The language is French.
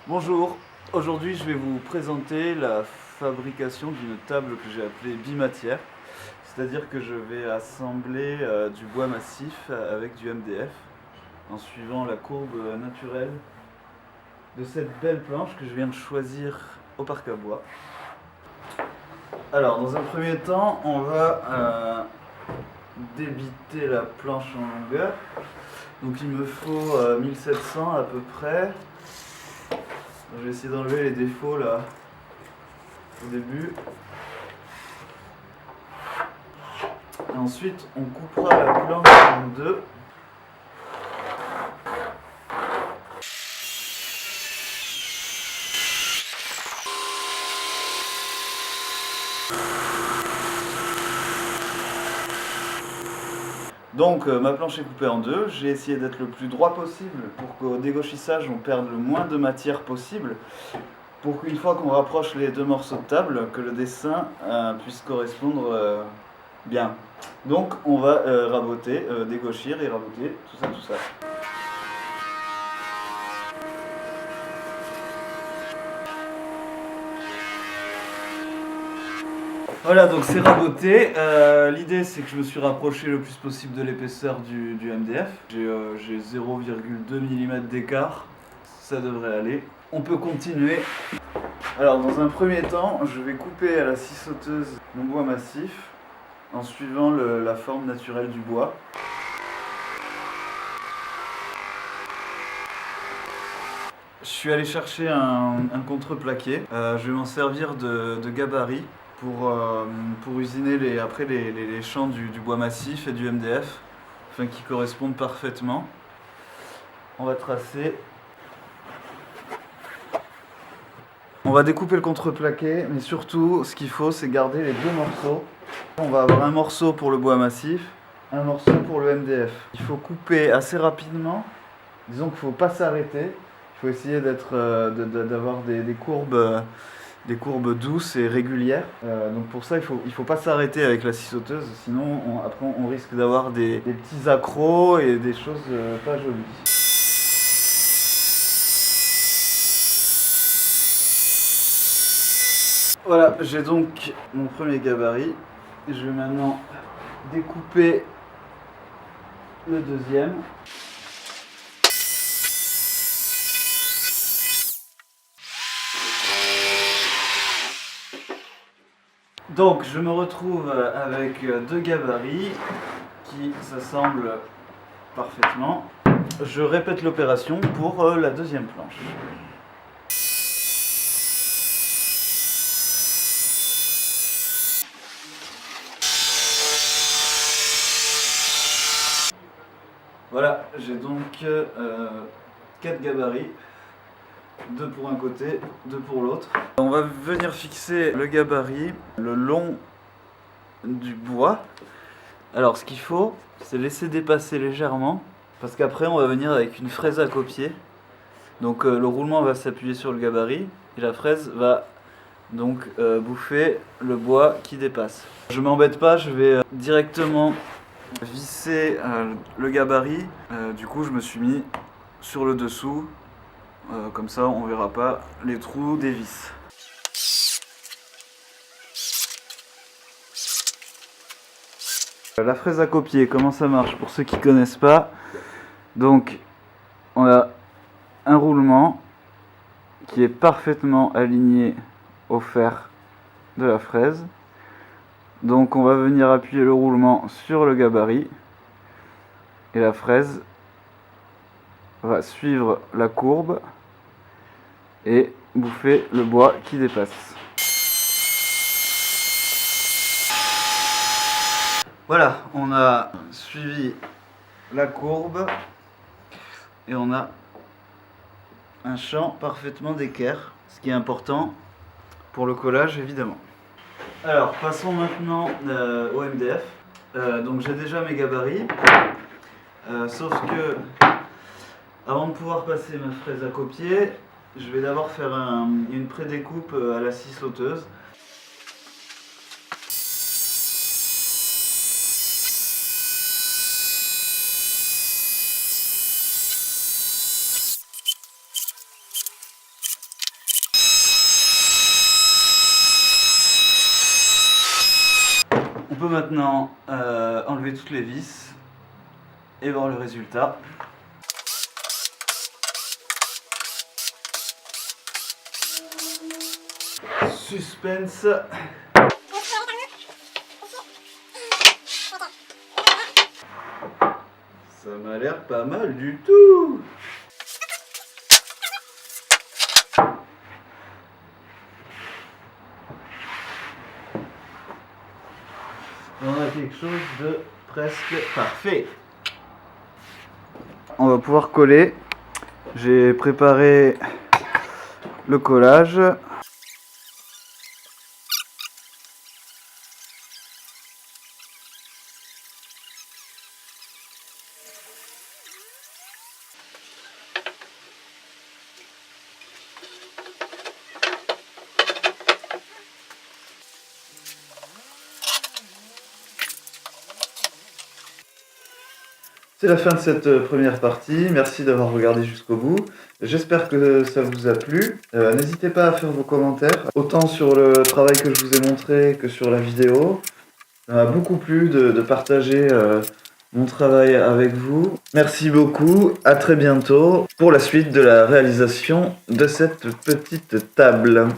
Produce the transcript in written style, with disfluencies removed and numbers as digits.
Bonjour, aujourd'hui je vais vous présenter la fabrication d'une table que j'ai appelée bimatière, c'est-à-dire que je vais assembler du bois massif avec du MDF en suivant la courbe naturelle de cette belle planche que je viens de choisir au parc à bois. Alors dans un premier temps on va débiter la planche en longueur, donc il me faut 1700 à peu près. Je vais essayer d'enlever les défauts là au début. Et ensuite, on coupera la planche en deux. Donc ma planche est coupée en deux. J'ai essayé d'être le plus droit possible pour qu'au dégauchissage on perde le moins de matière possible, pour qu'une fois qu'on rapproche les deux morceaux de table, que le dessin puisse correspondre bien. Donc on va raboter, dégauchir et raboter, tout ça. Voilà, donc c'est raboté. L'idée c'est que je me suis rapproché le plus possible de l'épaisseur du MDF. J'ai 0,2 mm d'écart, ça devrait aller. On peut continuer. Alors dans un premier temps, je vais couper à la scie sauteuse mon bois massif en suivant la forme naturelle du bois. Je suis allé chercher un contreplaqué. Je vais m'en servir de gabarit pour usiner après les champs du bois massif et du MDF, afin qu'ils correspondent parfaitement. On va tracer. On va découper le contreplaqué, mais surtout ce qu'il faut c'est garder les deux morceaux. On va avoir un morceau pour le bois massif, un morceau pour le MDF. Il faut couper assez rapidement, disons qu'il ne faut pas s'arrêter. Il faut essayer d'avoir des courbes douces et régulières. Donc pour ça, il faut pas s'arrêter avec la scie sauteuse, sinon après on risque d'avoir des petits accros et des choses pas jolies. Voilà, j'ai donc mon premier gabarit. Je vais maintenant découper le deuxième. Donc je me retrouve avec deux gabarits qui s'assemblent parfaitement. Je répète l'opération pour la deuxième planche. Voilà, j'ai donc 4 gabarits, 2 pour un côté, 2 pour l'autre. On va venir fixer le gabarit le long du bois. Alors ce qu'il faut, c'est laisser dépasser légèrement, parce qu'après on va venir avec une fraise à copier. Donc le roulement va s'appuyer sur le gabarit et la fraise va donc bouffer le bois qui dépasse. Je m'embête pas, je vais directement visser le gabarit. Du coup je me suis mis sur le dessous, comme ça on verra pas les trous des vis. La fraise à copier, comment ça marche pour ceux qui connaissent pas? Donc on a un roulement qui est parfaitement aligné au fer de la fraise. Donc on va venir appuyer le roulement sur le gabarit et la fraise va suivre la courbe et bouffer le bois qui dépasse. Voilà, on a suivi la courbe et on a un champ parfaitement d'équerre, ce qui est important pour le collage évidemment. Alors passons maintenant au MDF. Donc j'ai déjà mes gabarits, sauf que avant de pouvoir passer ma fraise à copier, je vais d'abord faire une pré-découpe à la scie sauteuse. On peut maintenant enlever toutes les vis et voir le résultat. Suspense. Ça m'a l'air pas mal du tout. On a quelque chose de presque parfait. On va pouvoir coller. J'ai préparé le collage. C'est la fin de cette première partie, merci d'avoir regardé jusqu'au bout. J'espère que ça vous a plu. N'hésitez pas à faire vos commentaires, autant sur le travail que je vous ai montré que sur la vidéo. Ça m'a beaucoup plu de partager mon travail avec vous. Merci beaucoup, à très bientôt pour la suite de la réalisation de cette petite table.